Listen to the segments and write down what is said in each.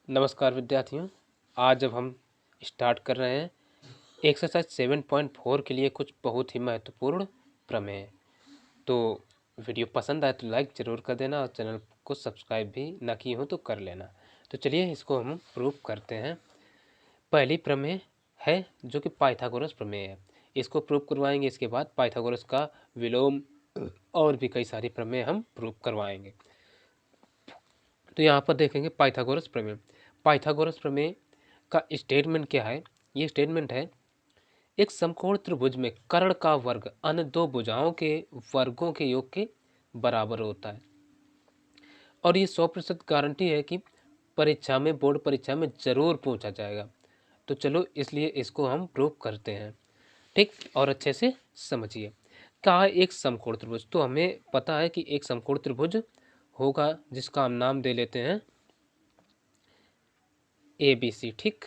नमस्कार विद्यार्थियों। आज अब हम स्टार्ट कर रहे हैं एक्सरसाइज 7.4 के लिए कुछ बहुत ही महत्वपूर्ण प्रमेय। तो वीडियो पसंद आए तो लाइक ज़रूर कर देना और चैनल को सब्सक्राइब भी ना किए हो तो कर लेना। तो चलिए इसको हम प्रूव करते हैं। पहली प्रमेय है जो कि पाइथागोरस प्रमेय है, इसको प्रूव करवाएंगे। इसके बाद पाइथागोरस का विलोम और भी कई सारी प्रमेय हम प्रूव करवाएंगे। तो यहाँ पर देखेंगे पाइथागोरस प्रमेय। पाइथागोरस प्रमेय का स्टेटमेंट क्या है? ये स्टेटमेंट है, एक समकोण त्रिभुज में कर्ण का वर्ग अन्य दो भुजाओं के वर्गों के योग के बराबर होता है। और ये 100% गारंटी है कि परीक्षा में, बोर्ड परीक्षा में जरूर पूछा जाएगा। तो चलो इसलिए इसको हम प्रूव करते हैं, ठीक। और अच्छे से समझिए। कहा है एक समकोण त्रिभुज, तो हमें पता है कि एक समकोण त्रिभुज होगा जिसका हम नाम दे लेते हैं ABC, ठीक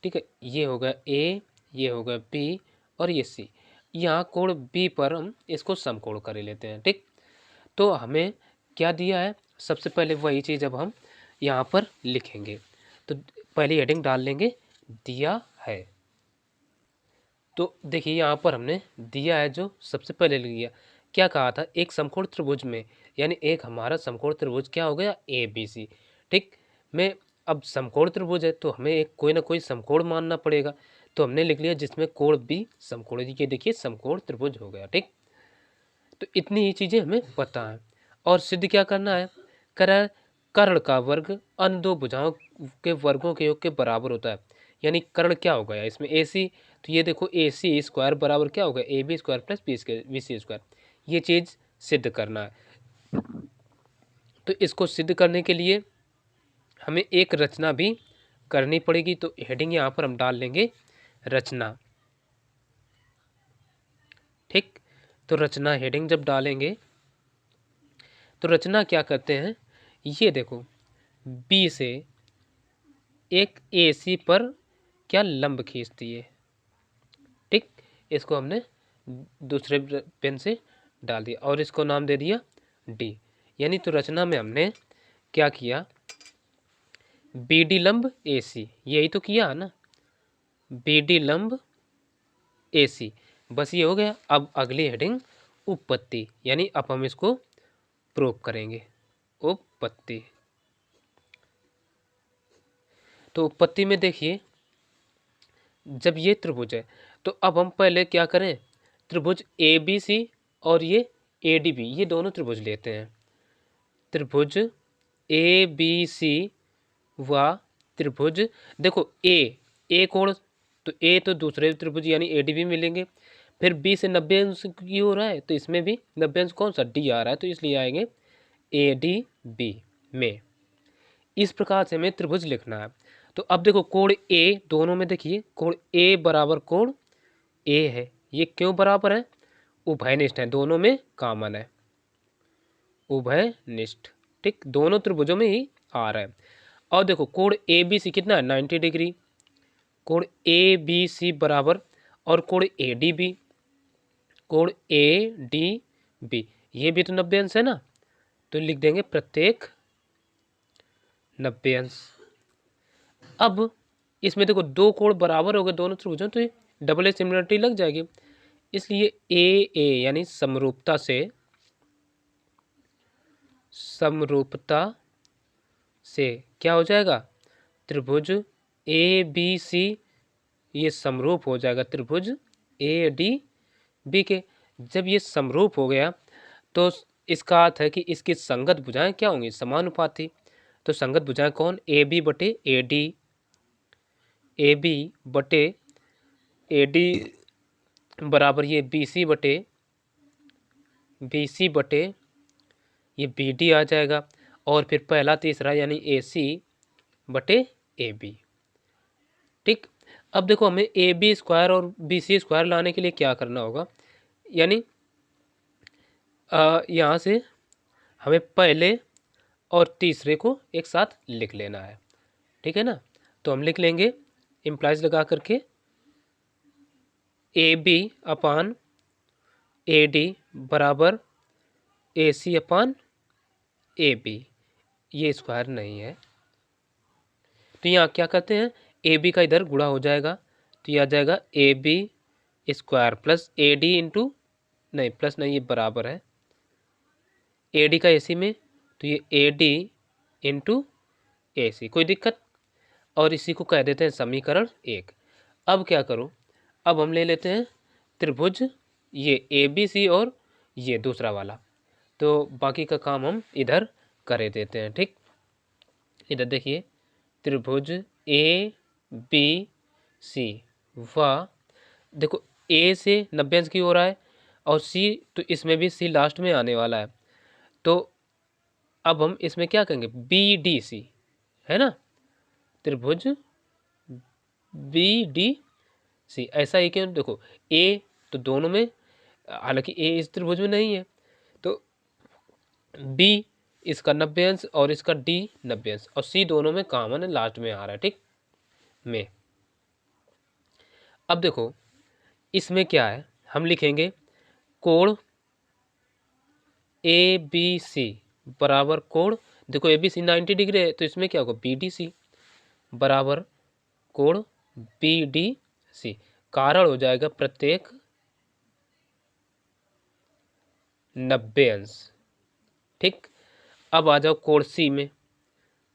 है। ये होगा A, ये होगा B और ये C। यहाँ कोण B पर हम इसको समकोण कर लेते हैं, ठीक। तो हमें क्या दिया है? सबसे पहले वही चीज़ अब हम यहाँ पर लिखेंगे। तो पहली हेडिंग डाल लेंगे दिया है। तो देखिए यहाँ पर हमने दिया है जो सबसे पहले लिख दिया। क्या कहा था? एक समकोण त्रिभुज में, यानी एक हमारा समकोण त्रिभुज क्या हो गया? ABC, ठीक। में अब समकोण त्रिभुज है तो हमें एक कोई ना कोई समकोण मानना पड़ेगा। तो हमने लिख लिया जिसमें कोण B समकोण, ये देखिए समकोण त्रिभुज हो गया, ठीक। तो इतनी ही चीज़ें हमें पता है। और सिद्ध क्या करना है? करा कर्ण का वर्ग अन्य दो भुजाओं के वर्गों के योग के बराबर होता है। यानी कर्ण क्या हो गया इसमें? AC। तो ये देखो AC स्क्वायर बराबर क्या होगा? AB square plus BC square. ये चीज़ सिद्ध करना है। तो इसको सिद्ध करने के लिए हमें एक रचना भी करनी पड़ेगी। तो हेडिंग यहाँ पर हम डाल लेंगे रचना, ठीक। तो रचना हेडिंग जब डालेंगे तो रचना क्या करते हैं? ये देखो B से एक AC पर क्या लंब खींचती है, ठीक। इसको हमने दूसरे पेन से डाल दिया और इसको नाम दे दिया D। यानी तो रचना में हमने क्या किया? BD लंब AC, यही तो किया है ना, BD लंब AC। बस ये हो गया। अब अगली हेडिंग उपपत्ति, यानी अब हम इसको प्रूव करेंगे। उपपत्ति, तो उपपत्ति में देखिए जब ये त्रिभुज है तो अब हम पहले क्या करें? त्रिभुज ABC और ये ADB, ये दोनों त्रिभुज लेते हैं। त्रिभुज ABC व त्रिभुज, देखो A कोण, तो A तो दूसरे त्रिभुज यानी ADB मिलेंगे। फिर B से 90 अंश की हो रहा है तो इसमें भी 90 अंश कौन सा? D आ रहा है, तो इसलिए आएंगे ADB में। इस प्रकार से हमें त्रिभुज लिखना है। तो अब देखो कोण A, दोनों में देखिए कोण A बराबर कोण A है। ये क्यों बराबर है? उभयनिष्ठ है, दोनों में कॉमन है, उभयनिष्ठ, ठीक। दोनों त्रिभुजों में ही आ रहा है। और देखो कोण ABC कितना है? 90 डिग्री। कोण ABC बराबर और कोण ADB, कोण ADB ये भी तो 90 अंश है ना, तो लिख देंगे प्रत्येक 90 अंश। अब इसमें देखो दो कोण बराबर हो गए दोनों त्रिभुजों, तो ये डबल सिमिलरिटी लग जाएगी। इसलिए AA यानी समरूपता से क्या हो जाएगा? त्रिभुज ABC ये समरूप हो जाएगा त्रिभुज ADB के। जब ये समरूप हो गया तो इसका अर्थ है कि इसकी संगत भुजाएं क्या होंगी? समानुपाती। तो संगत भुजाएं कौन? AB बटे AD, AB बटे AD बराबर ये BC बटे ये BD आ जाएगा। और फिर पहला तीसरा यानी AC बटे AB, ठीक। अब देखो हमें AB स्क्वायर और BC स्क्वायर लाने के लिए क्या करना होगा? यानी यहाँ से हमें पहले और तीसरे को एक साथ लिख लेना है, ठीक है ना। तो हम लिख लेंगे इम्प्लाइज लगा करके AB अपान AD बराबर AC अपान AB। ये स्क्वायर नहीं है, तो यहाँ क्या करते हैं, ए बी का इधर गुणा हो जाएगा, तो ये आ जाएगा A B square plus A D into, नहीं प्लस नहीं, ये बराबर है ए डी का ए सी में, तो ये ए डी इंटू ए सी, कोई दिक्कत। और इसी को कह देते हैं समीकरण 1। अब क्या करूं, अब हम ले लेते हैं त्रिभुज ये ए बी सी और ये दूसरा वाला, तो बाकी का काम हम इधर कर देते हैं। ठीक, इधर देखिए त्रिभुज ए बी सी, व देखो ए से 90 अंश की हो रहा है और सी, तो इसमें भी सी लास्ट में आने वाला है, तो अब हम इसमें क्या करेंगे, बी डी सी है ना, त्रिभुज बी डी सी, ऐसा ही क्यों, देखो ए तो दोनों में, हालांकि ए इस त्रिभुज में नहीं है, तो बी इसका 90 अंश और इसका डी 90 अंश, और सी दोनों में कॉमन है, लास्ट में आ रहा है। ठीक, में अब देखो इसमें क्या है, हम लिखेंगे कोण ए बी सी बराबर कोण, देखो ए बी सी 90 डिग्री है, तो इसमें क्या होगा बी डी सी बराबर कोण बी डी सी, कारण हो जाएगा प्रत्येक 90 अंश। ठीक, अब आ जाओ कोण सी में,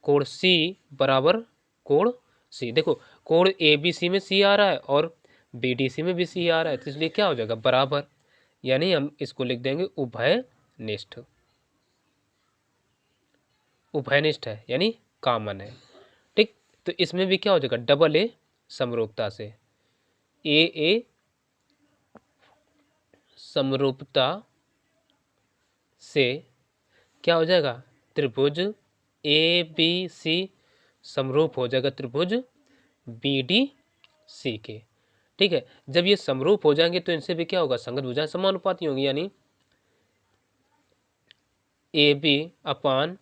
कोण सी बराबर कोण सी, देखो कोण ए बी सी में सी आ रहा है और बी डी सी में भी सी आ रहा है, तो इसलिए क्या हो जाएगा बराबर, यानी हम इसको लिख देंगे उभयनिष्ठ, उभयनिष्ठ है यानी कॉमन है। ठीक, तो इसमें भी क्या हो जाएगा डबल ए समरूपता से, ए समरूपता से क्या हो जाएगा, त्रिभुज ए बी सी समरूप हो जाएगा त्रिभुज बी डी सी के। ठीक है, जब ये समरूप हो जाएंगे तो इनसे भी क्या होगा, संगत भुजाएं समानुपाती होंगी, यानी A B upon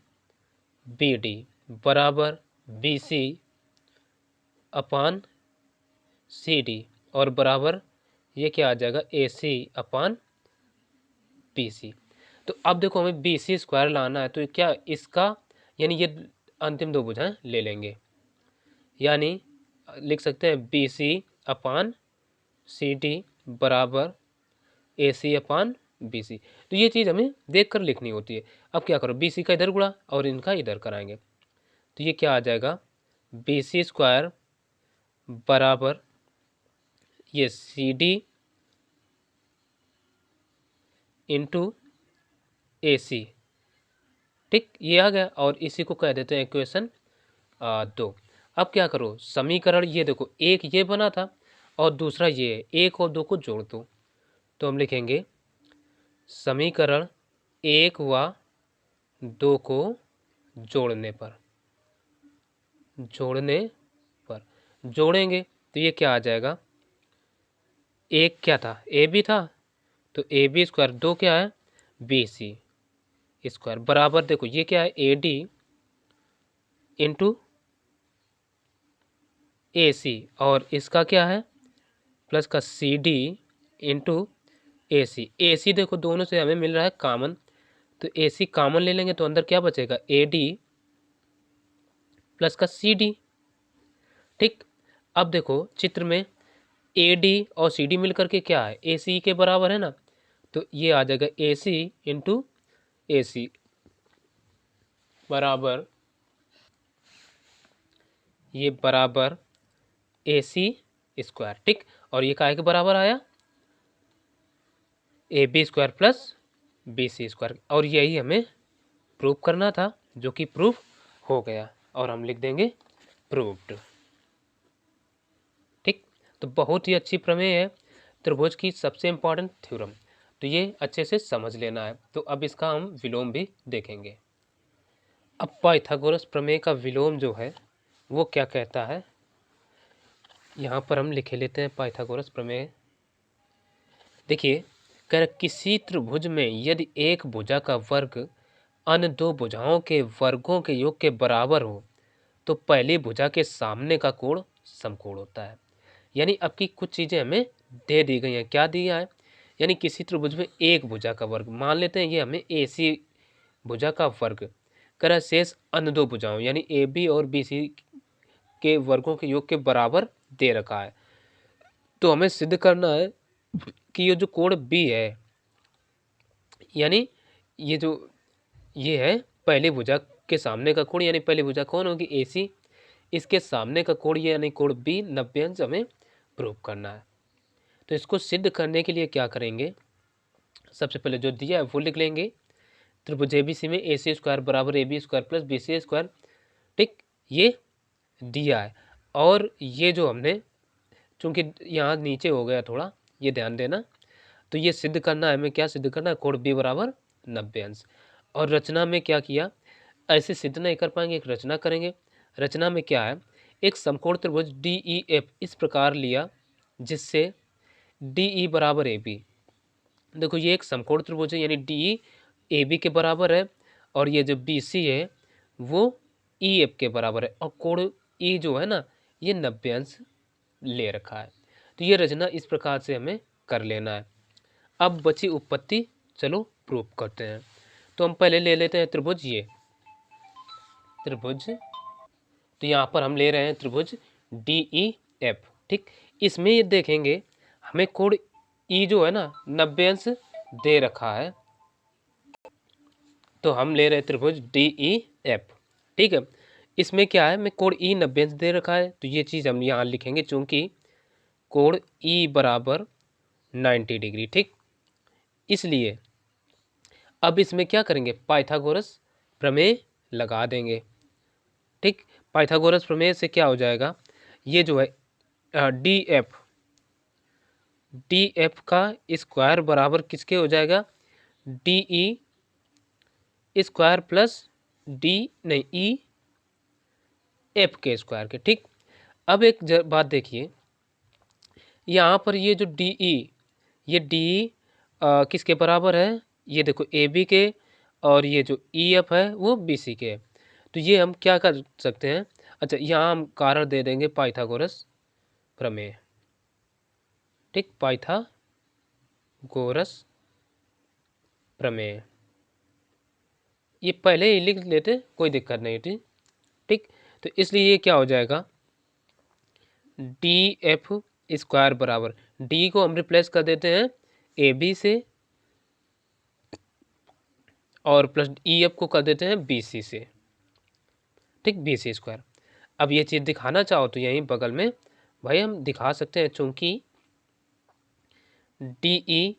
B D बराबर B C upon C D, और बराबर ये क्या आ जाएगा ए सी अपान बी सी। तो अब देखो हमें बी सी स्क्वायर लाना है, तो क्या इसका, यानी ये अंतिम दो भुजाएं ले लेंगे, यानी लिख सकते हैं B C upon C D बराबर ए सी अपान बी सी। तो ये चीज़ हमें देख कर लिखनी होती है। अब क्या करो, बी सी का इधर गुणा और इनका इधर कराएंगे, तो ये क्या आ जाएगा बी सी स्क्वायर बराबर ये सी डी इंटू ए सी। ठीक, ये आ गया, और इसी को कह देते हैं इक्वेशन 2। अब क्या करो, समीकरण ये देखो एक ये बना था और दूसरा ये है, एक और दो को जोड़ दो, तो हम लिखेंगे समीकरण 1 व 2 को जोड़ने पर जोड़ेंगे तो ये क्या आ जाएगा, एक क्या था ए बी था, तो ए बी स्क्वायर, दो क्या है बी सी स्क्वायर बराबर, देखो ये क्या है ए डी इंटू ए सी, और इसका क्या है प्लस का सी डी इंटू ए सी देखो दोनों से हमें मिल रहा है कॉमन, तो ए सी कॉमन ले लेंगे तो अंदर क्या बचेगा ए डी प्लस का सी डी। ठीक, अब देखो चित्र में ए डी और सी डी मिलकर के क्या है ए सी के बराबर है ना, तो ये आ जाएगा ए सी इंटू ए सी बराबर, ये बराबर ए सी स्क्वायर। ठीक, और ये काहे के बराबर आया A B square plus B C square, और यही हमें प्रूव करना था, जो कि प्रूफ हो गया, और हम लिख देंगे प्रूव्ड। ठीक, तो बहुत ही अच्छी प्रमेय है, त्रिभुज की सबसे इम्पॉर्टेंट थ्योरम, तो ये अच्छे से समझ लेना है। तो अब इसका हम विलोम भी देखेंगे। अब पाइथागोरस प्रमेय का विलोम जो है वो क्या कहता है, यहाँ पर हम लिखे लेते हैं पाइथागोरस प्रमेय। देखिए, कर किसी त्रिभुज में यदि एक भुजा का वर्ग अन्य दो भुजाओं के वर्गों के योग के बराबर हो तो पहली भुजा के सामने का कोण समकोण होता है। यानी अब की कुछ चीज़ें हमें दे दी गई हैं, क्या दिया है, यानी किसी त्रिभुज में एक भुजा का वर्ग, मान लेते हैं ये हमें ए सी भुजा का वर्ग, कर शेष अन्य दो भुजाओं यानी ए बी और बी सी के वर्गों के योग के बराबर दे रखा है। तो हमें सिद्ध करना है कि ये जो कोण बी है, यानी ये है पहली भुजा के सामने का कोण, यानी पहली भुजा कौन होगी, AC, इसके सामने का कोण यानी कोण बी 90 अंश हमें प्रूव करना है। तो इसको सिद्ध करने के लिए क्या करेंगे, सबसे पहले जो दिया है वो लिख लेंगे। त्रिभुज ABC में AC स्क्वायर बराबर AB square plus BC square, ठीक, ये दिया है। और ये जो हमने, चूंकि यहाँ नीचे हो गया थोड़ा, ये ध्यान देना, तो ये सिद्ध करना है हमें, क्या सिद्ध करना है, कोण B बराबर 90 अंश। और रचना में क्या किया, ऐसे सिद्ध नहीं कर पाएंगे, एक रचना करेंगे। रचना में क्या है, एक समकोण त्रिभुज DEF इस प्रकार लिया जिससे DE बराबर AB, देखो ये एक समकोण त्रिभुज है, यानी DE AB के बराबर है, और ये जो BC है वो EF के बराबर है, और कोण E जो है ना ये 90 अंश ले रखा है। तो ये रचना इस प्रकार से हमें कर लेना है। अब बची उत्पत्ति चलो प्रूव करते हैं। तो हम पहले ले लेते हैं त्रिभुज, ये त्रिभुज, तो यहाँ पर हम ले रहे हैं त्रिभुज DEF, ठीक। इसमें ये देखेंगे हमें कोण E जो है ना 90 अंश दे रखा है, तो हम ले रहे हैं त्रिभुज DEF, ठीक है। इसमें क्या है, मैं कोण E 90 अंश दे रखा है, तो ये चीज़ हम यहाँ लिखेंगे, चूंकि कोण E बराबर 90 डिग्री, ठीक। इसलिए अब इसमें क्या करेंगे, पाइथागोरस प्रमेय लगा देंगे, ठीक। पाइथागोरस प्रमेय से क्या हो जाएगा, ये जो है DF का स्क्वायर बराबर किसके हो जाएगा, DE स्क्वायर प्लस EF के स्क्वायर के, ठीक। अब एक बात देखिए, यहाँ पर ये जो DE, ये DE किसके बराबर है, ये देखो AB के, और ये जो EF है वो BC के है। तो ये हम क्या कर सकते हैं, अच्छा यहाँ हम कारण दे देंगे पाइथागोरस प्रमेय, ठीक, पाइथागोरस प्रमेय, ये पहले ही लिख लेते, कोई दिक्कत नहीं थी, ठीक। तो इसलिए ये क्या हो जाएगा, DF स्क्वायर बराबर, D को हम रिप्लेस कर देते हैं AB से, और प्लस EF को कर देते हैं BC से, ठीक, BC स्क्वायर। अब ये चीज़ दिखाना चाहो तो यहीं बगल में भाई हम दिखा सकते हैं, चूंकि DE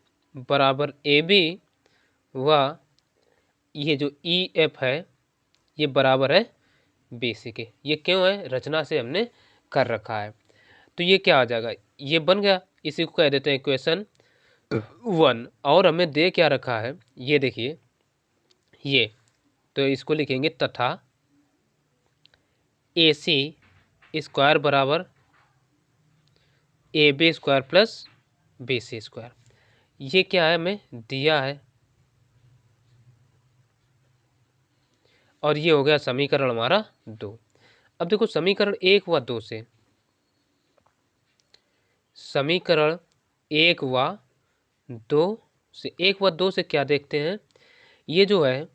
बराबर AB व ये जो EF है ये बराबर है BC के। ये क्यों है, रचना से हमने कर रखा है। तो ये क्या आ जाएगा, ये बन गया, इसी को कह देते हैं इक्वेशन 1। और हमें दे क्या रखा है, ये देखिए, ये तो इसको लिखेंगे तथा AC स्क्वायर बराबर AB square plus BC square. ये क्या है, हमें दिया है, और ये हो गया समीकरण हमारा 2। अब देखो समीकरण 1 व 2 से, समीकरण 1 व 2 से, 1 व 2 से क्या देखते हैं, ये जो है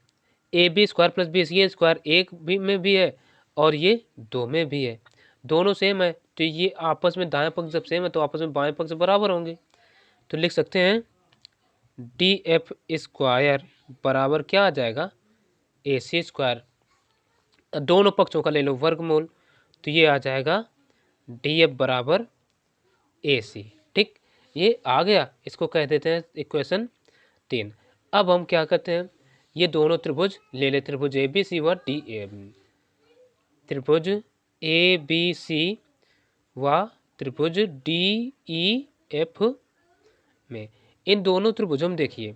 AB स्क्वायर प्लस BC, ये स्क्वायर एक भी में भी है और ये 2 में भी है, दोनों सेम है, तो ये आपस में दाएं पक्ष जब सेम है तो आपस में बाएं पक्ष बराबर होंगे। तो लिख सकते हैं DF स्क्वायर बराबर क्या आ जाएगा, AC स्क्वायर, दोनों पक्षों का ले लो वर्गमूल, तो ये आ जाएगा DF बराबर AC, ठीक। ये आ गया, इसको कह देते हैं इक्वेशन 3। अब हम क्या करते हैं, ये दोनों त्रिभुज ले ले, त्रिभुज ABC व DAB, त्रिभुज ABC व त्रिभुज DEF में, इन दोनों त्रिभुजों में देखिए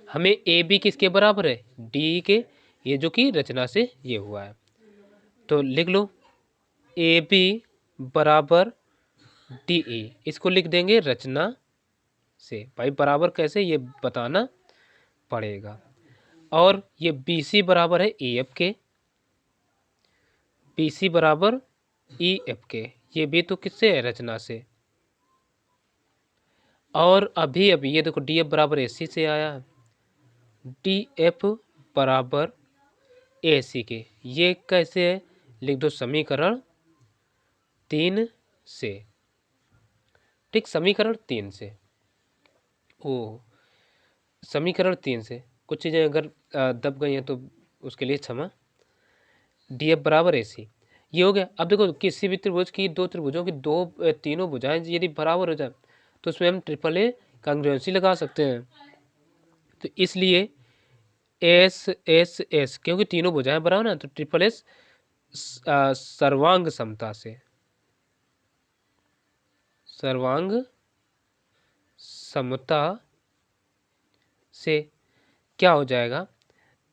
हमें AB किसके बराबर है, DE के, ये जो कि रचना से ये हुआ है। तो लिख लो AB बराबर DE, इसको लिख देंगे रचना से, भाई बराबर कैसे ये बताना पड़ेगा। और ये BC बराबर है EF के, BC बराबर EF के, ये भी तो किससे है, रचना से। और अभी ये देखो DF बराबर AC से आया, DF बराबर AC के, ये कैसे है, लिख दो समीकरण 3 से, ठीक, समीकरण 3 से, ओ समीकरण 3 से कुछ चीज़ें अगर दब गई हैं तो उसके लिए क्षमा। डी एफ बराबर ए सी, ये हो गया। अब देखो किसी भी त्रिभुज की दो त्रिभुजों की तीनों भुजाएं यदि बराबर हो जाए तो उसमें हम ट्रिपल ए कांग्रुएंसी लगा सकते हैं। तो इसलिए एस एस एस, क्योंकि तीनों भुजाएं बराबर ना, तो ट्रिपल एस सर्वांग समता से, सर्वांग समता से क्या हो जाएगा,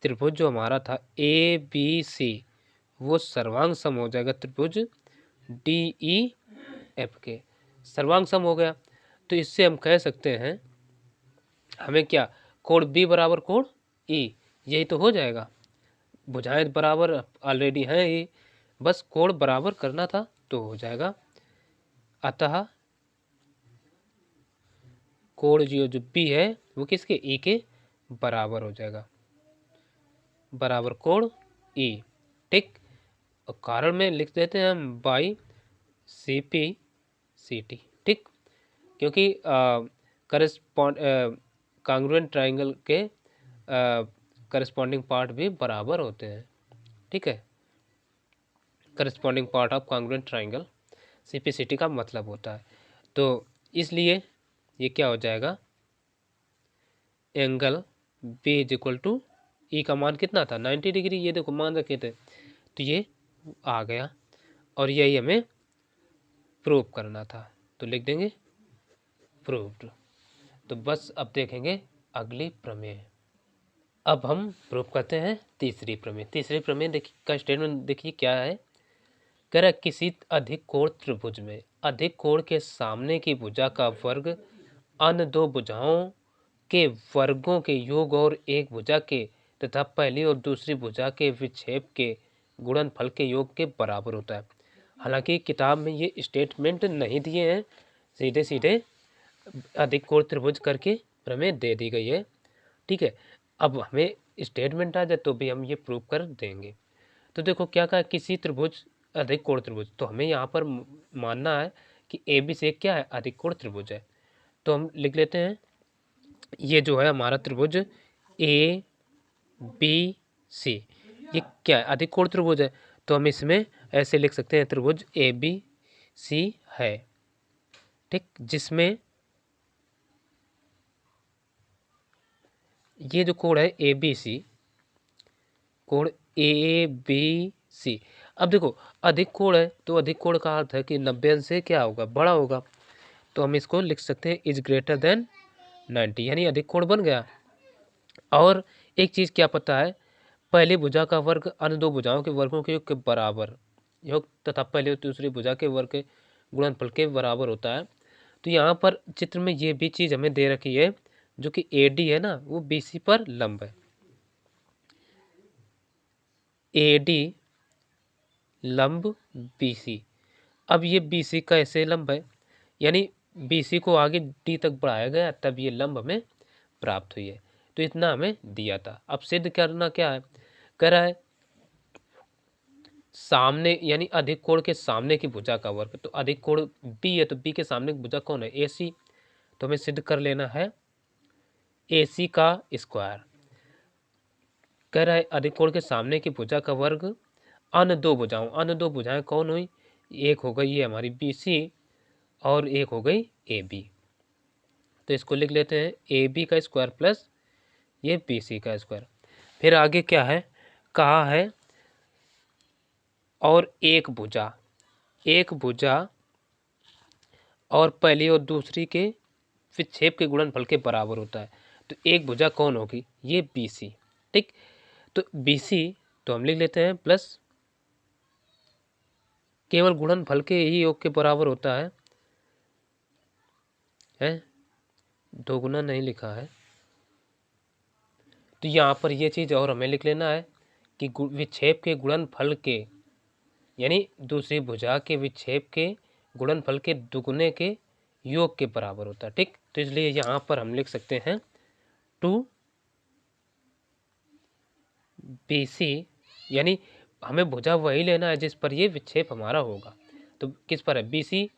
त्रिभुज जो हमारा था ए बी सी वो सर्वांग सम हो जाएगा त्रिभुज डी ई एफ के, सर्वांग सम हो गया। तो इससे हम कह सकते हैं हमें क्या, कोण बी बराबर कोण ई, यही तो हो जाएगा। भुजाएं बराबर ऑलरेडी हैं ये, बस कोण बराबर करना था तो हो जाएगा। अतः कोण जो बी है वो किसके, ई के बराबर हो जाएगा, बराबर कोण ई, ठीक। और कारण में लिख देते हैं हम by C P C T, ठीक, क्योंकि कांग्रुएंट ट्राइंगल के करस्पॉन्डिंग पार्ट भी बराबर होते हैं, ठीक है। Corresponding part of congruent triangle CPCT का मतलब होता है। तो इसलिए ये क्या हो जाएगा, angle B is equal to E का मान कितना था 90 डिग्री, ये देखो मान रखे थे, तो ये आ गया और यही हमें प्रूव करना था, तो लिख देंगे प्रूव्ड। तो बस अब देखेंगे अगली प्रमेय। अब हम प्रूव करते हैं तीसरी प्रमेय। तीसरी प्रमेय देखिए का स्टेटमेंट देखिए क्या है, कह रहा है किसी अधिक कोण त्रिभुज में अधिक कोण के सामने की भुजा का वर्ग अन्य दो भुजाओं के वर्गों के योग और एक भुजा के तथा पहली और दूसरी भुजा के विक्षेप के गुणनफल के योग के बराबर होता है। हालांकि किताब में ये स्टेटमेंट नहीं दिए हैं, सीधे सीधे अधिक कोण त्रिभुज करके प्रमेय दे दी गई है, ठीक है। अब हमें स्टेटमेंट आ जाए तो भी हम ये प्रूव कर देंगे। तो देखो क्या कहा, किसी त्रिभुज अधिक कोण त्रिभुज, तो हमें यहाँ पर मानना है कि ए बी से क्या है, अधिक कोण त्रिभुज है। तो हम लिख लेते हैं ये जो है हमारा त्रिभुज ए बी सी, ये क्या है, अधिक कोण त्रिभुज है। तो हम इसमें ऐसे लिख सकते हैं त्रिभुज ए बी सी है, ठीक, जिसमें ये जो कोण है ए बी सी, कोण ए बी सी। अब देखो अधिक कोण है तो अधिक कोण का अर्थ है कि 90 अंश से क्या होगा, बड़ा होगा। तो हम इसको लिख सकते हैं इज ग्रेटर देन 90, यानी अधिक कोण बन गया। और एक चीज़ क्या पता है, पहली भुजा का वर्ग अन्य दो भुजाओं के वर्गों के योग के बराबर, योग तथा पहली और दूसरी भुजा के वर्ग के गुणनफल के बराबर होता है। तो यहाँ पर चित्र में ये भी चीज़ हमें दे रखी है, जो कि ए डी है ना वो बी सी पर लंब है, ए डी लंब बी सी। अब ये बी सी का ऐसे लंब है, यानी बी सी को आगे डी तक बढ़ाया गया तब ये लंब हमें प्राप्त हुई है। तो इतना हमें दिया था। अब सिद्ध करना क्या है, कह रहा है सामने यानी अधिक कोण के सामने की भुजा का वर्ग, तो अधिक कोण बी है तो बी के सामने की भुजा कौन है, ए सी। तो हमें सिद्ध कर लेना है ए सी का स्क्वायर। कह रहा है अधिक कोण के सामने की भुजा का वर्ग अन्य दो भुजाएं कौन हुई, एक हो गई ये हमारी बी सी और एक हो गई ए बी। तो इसको लिख लेते हैं ए बी का स्क्वायर प्लस ये बी सी का स्क्वायर। फिर आगे क्या है, कहा है और एक भुजा और पहली और दूसरी के विक्षेप के गुणनफल के बराबर होता है। तो एक भुजा कौन होगी, ये बी सी, ठीक। तो बी सी तो हम लिख लेते हैं प्लस, केवल गुणनफल के ही योग के बराबर होता है, दो गुना नहीं लिखा है। तो यहाँ पर ये चीज़ और हमें लिख लेना है कि विक्षेप के गुणनफल के, यानी दूसरी भुजा के विक्षेप के गुणनफल के दुगुने के योग के बराबर होता है, ठीक। तो इसलिए यहाँ पर हम लिख सकते हैं 2BC, यानी हमें भुजा वही लेना है जिस पर ये विक्षेप हमारा होगा। तो किस पर है, बी सी,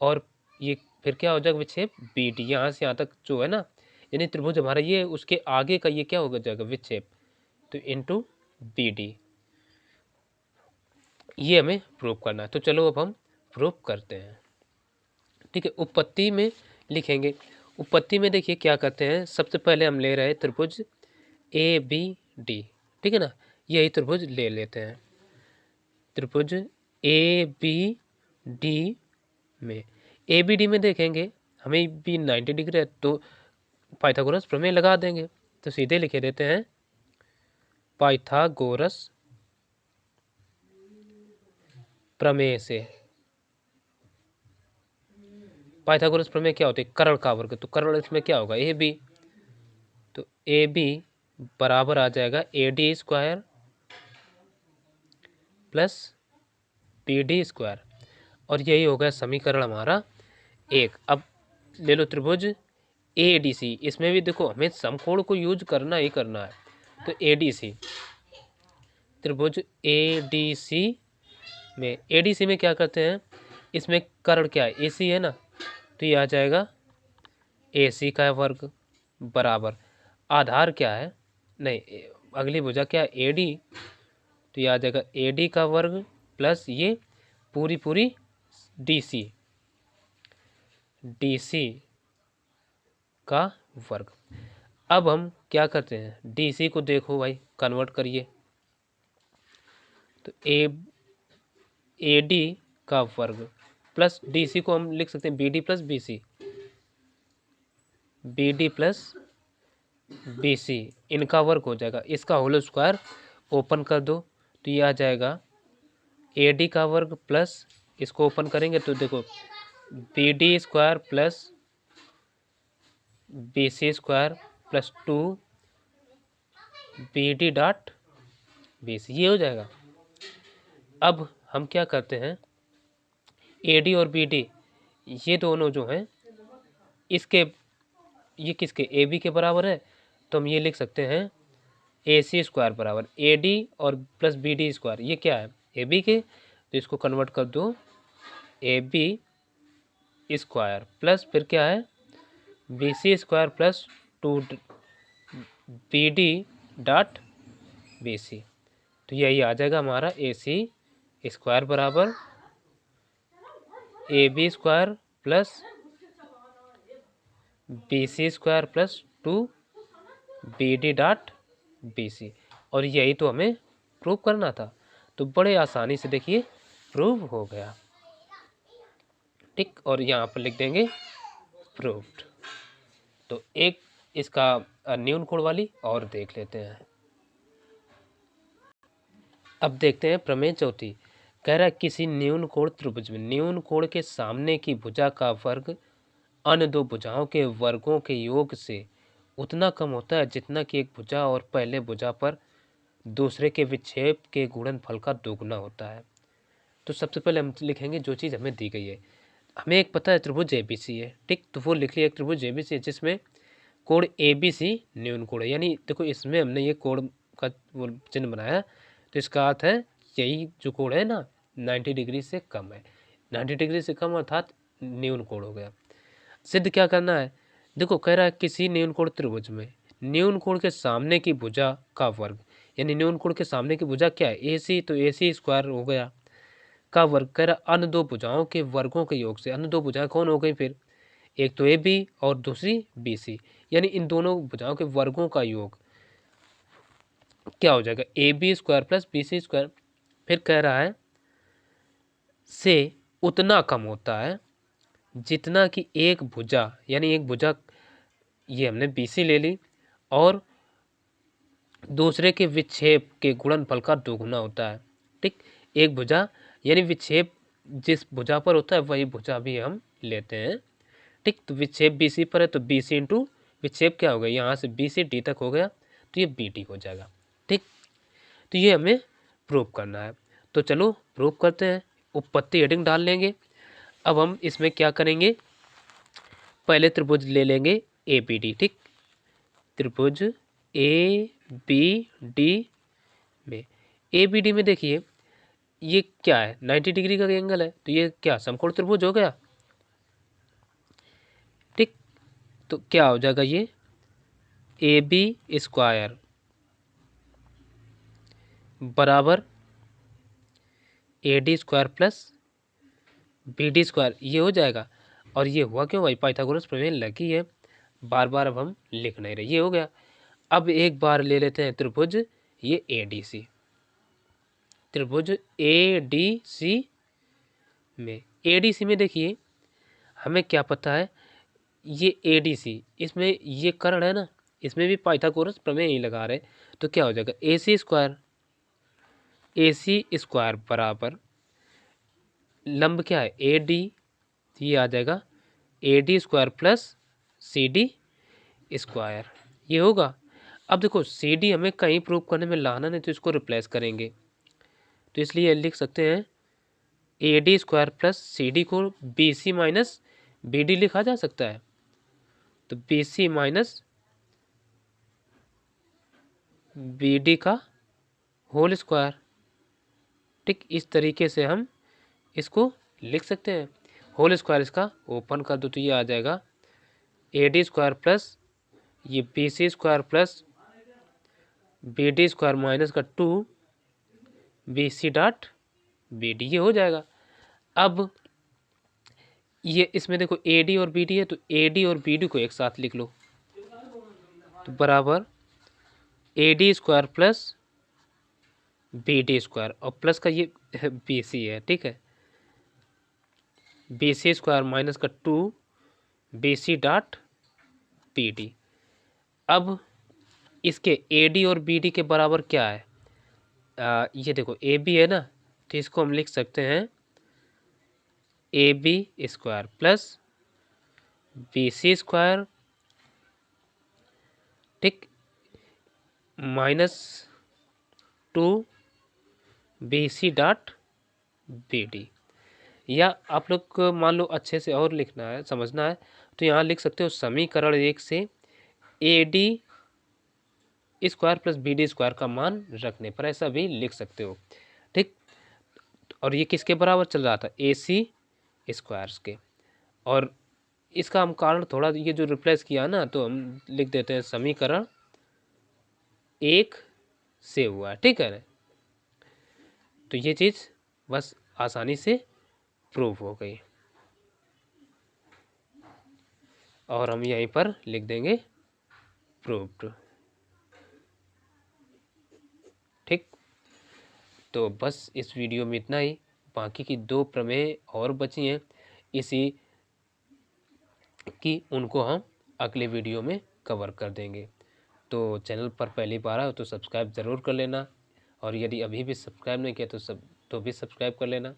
और ये फिर क्या हो जाएगा विक्षेप बी डी, यहाँ से यहाँ तक जो है ना, यानी त्रिभुज हमारा ये उसके आगे का ये क्या होगा जाएगा विक्षेप, तो इंटू बी डी, ये हमें प्रूव करना है। तो चलो अब हम प्रूव करते हैं। ठीक है, उत्पत्ति में लिखेंगे। उत्पत्ति में देखिए क्या करते हैं, सबसे पहले हम ले रहे हैं त्रिभुज ए बी डी, ठीक है ना, यही त्रिभुज ले लेते हैं। त्रिभुज ए बी डी में, ए बी डी में देखेंगे हमें भी 90 डिग्री है, तो पाइथागोरस प्रमेय लगा देंगे। तो सीधे लिखे देते हैं पाइथागोरस प्रमेय से। पाइथागोरस प्रमेय क्या होती है, कर्ण का वर्ग, तो कर्ण इसमें क्या होगा ए बी, तो ए बी बराबर आ जाएगा A D square plus B D square, और यही हो गया समीकरण हमारा एक। अब ले लो त्रिभुज ए डी सी, इसमें भी देखो हमें समकोण को यूज करना ही करना है, तो ए डी सी, त्रिभुज ए डी सी में, ए डी सी में क्या करते हैं, इसमें कर्ण क्या है, ए सी है ना, तो ये आ जाएगा ए सी का वर्ग बराबर आधार क्या है, नहीं अगली भुजा क्या है ए डी, तो ये आ जाएगा ए डी का वर्ग प्लस ये पूरी पूरी डी सी का वर्ग। अब हम क्या करते हैं, डी सी को देखो भाई कन्वर्ट करिए, तो ए डी का वर्ग प्लस डी सी को हम लिख सकते हैं B D plus B C, B D plus B C, इनका वर्ग हो जाएगा, इसका होल स्क्वायर ओपन कर दो, तो ये आ जाएगा ए डी का वर्ग प्लस इसको ओपन करेंगे तो देखो B D square plus B C square plus 2 B D dot B C, ये हो जाएगा। अब हम क्या करते हैं, ए डी और बी डी ये दोनों जो हैं इसके, ये किसके ए बी के बराबर है, तो हम ये लिख सकते हैं ए सी स्क्वायर बराबर ए डी और प्लस बी डी स्क्वायर, ये क्या है ए बी के, तो इसको कन्वर्ट कर दो ए बी स्क्वायर प्लस फिर क्या है B C square plus 2 B D dot B C, तो यही आ जाएगा हमारा ए सी स्क्वायर बराबर A B square plus B C square plus 2 B D dot B C, और यही तो हमें प्रूव करना था, तो बड़े आसानी से देखिए प्रूव हो गया। ठीक, और यहाँ पर लिख देंगे प्रूव्ड। तो एक इसका न्यून कोण वाली और देख लेते हैं। अब देखते हैं प्रमेय चौथी, कह रहा है किसी न्यून कोण त्रिभुज में न्यून कोण के सामने की भुजा का वर्ग अन्य दो भुजाओं के वर्गों के योग से उतना कम होता है जितना कि एक भुजा और पहले भुजा पर दूसरे के विक्षेप के गुणनफल का दोगुना होता है। तो सबसे पहले हम लिखेंगे जो चीज़ हमें दी गई है, हमें एक पता है त्रिभुज ए बी सी है, ठीक, तो वो लिख लिया एक त्रिभुज ए बी सी है जिसमें कोण ए बी सी न्यून कोण है, यानी देखो इसमें हमने ये कोण का वो चिन्ह बनाया, तो इसका अर्थ है यही जो कोण है ना 90 डिग्री से कम है, 90 डिग्री से कम अर्थात न्यून कोण हो गया। सिद्ध क्या करना है, देखो कह रहा है किसी न्यून कोण त्रिभुज में न्यून कोण के सामने की भुजा का वर्ग, यानी न्यून कोण के सामने की भुजा क्या है ए सी, तो ए सी स्क्वायर हो गया का वर्ग, कह रहा अन्य दो भुजाओं के वर्गों के योग से, अन्य दो भुजाएं कौन हो गई फिर, एक तो ए बी और दूसरी बी सी, यानी इन दोनों भुजाओं के वर्गों का योग क्या हो जाएगा A B square plus B C square, फिर कह रहा है से उतना कम होता है जितना कि एक भुजा, यानी एक भुजा ये हमने बी सी ले ली और दूसरे के विक्षेप के गुणनफल का दोगुना होता है। ठीक, एक भुजा यानी विक्षेप जिस भुजा पर होता है वही भुजा भी हम लेते हैं। ठीक, तो विक्षेप बी सी पर है तो बी सी इंटू विक्षेप क्या हो गया, यहाँ से बी से डी तक हो गया तो ये बी टी हो जाएगा। ठीक, तो ये हमें प्रूव करना है, तो चलो प्रूव करते हैं। उत्पत्ति हेडिंग डाल लेंगे। अब हम इसमें क्या करेंगे, पहले त्रिभुज ले लेंगे ए बी डी। ठीक, त्रिभुज ए बी डी में, ए बी डी में देखिए ये क्या है, 90 डिग्री का एंगल है, तो ये क्या समकोण त्रिभुज हो गया। ठीक, तो क्या हो जाएगा ये ए बी स्क्वायर बराबर A D square plus B D square, ये हो जाएगा। और ये हुआ क्यों भाई, पाइथागोरस प्रमेय लगी है, बार बार अब हम लिख नहीं रहे, ये हो गया। अब एक बार ले लेते हैं त्रिभुज ये ए डी सी, त्रिभुज ए डी सी में, ए डी सी में देखिए हमें क्या पता है, ये ए डी सी, इसमें ये कर्ण है ना, इसमें भी पाइथागोरस प्रमेय ही लगा रहे, तो क्या हो जाएगा ए सी स्क्वायर बराबर लंब क्या है ए डी, ये आ जाएगा A D square plus C D square, ये होगा। अब देखो सी डी हमें कहीं प्रूव करने में लाना नहीं, तो इसको रिप्लेस करेंगे, तो इसलिए लिख सकते हैं A D square plus C D को B C minus B D लिखा जा सकता है, तो B C minus B D का होल स्क्वायर। ठीक, इस तरीके से हम इसको लिख सकते हैं। होल स्क्वायर इसका ओपन कर दो तो ये आ जाएगा ए डी स्क्वायर प्लस ये B C square plus B D square minus का 2 B C dot B D, ये हो जाएगा। अब ये इसमें देखो ए डी और बी डी है, तो ए डी और बी डी को एक साथ लिख लो, तो बराबर A D square plus B D square, और प्लस का ये बी सी है, ठीक है, बी सी स्क्वायर माइनस का 2 B C dot B D. अब इसके ए डी और बी डी के बराबर क्या है, ये देखो ए बी है ना, तो इसको हम लिख सकते हैं A B square plus B C square, ठीक, minus 2 B C dot B D. या आप लोग को मान लो अच्छे से और लिखना है, समझना है, तो यहाँ लिख सकते हो समीकरण 1 से A D square plus B D square का मान रखने पर, ऐसा भी लिख सकते हो। ठीक, और ये किसके बराबर चल रहा था, ए सी स्क्वायर्स के, और इसका हम कारण थोड़ा ये जो रिप्लेस किया ना, तो हम लिख देते हैं समीकरण 1 से हुआ, ठीक है ना। तो ये चीज़ बस आसानी से प्रूव हो गई, और हम यहीं पर लिख देंगे प्रूव्ड। ठीक, तो बस इस वीडियो में इतना ही, बाकी की 2 प्रमेय और बची हैं इसी की, उनको हम अगले वीडियो में कवर कर देंगे। तो चैनल पर पहली बार आए तो सब्सक्राइब ज़रूर कर लेना, और यदि अभी भी सब्सक्राइब नहीं किया तो भी सब्सक्राइब कर लेना,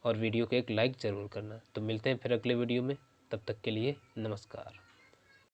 और वीडियो को एक लाइक ज़रूर करना। तो मिलते हैं फिर अगले वीडियो में, तब तक के लिए नमस्कार।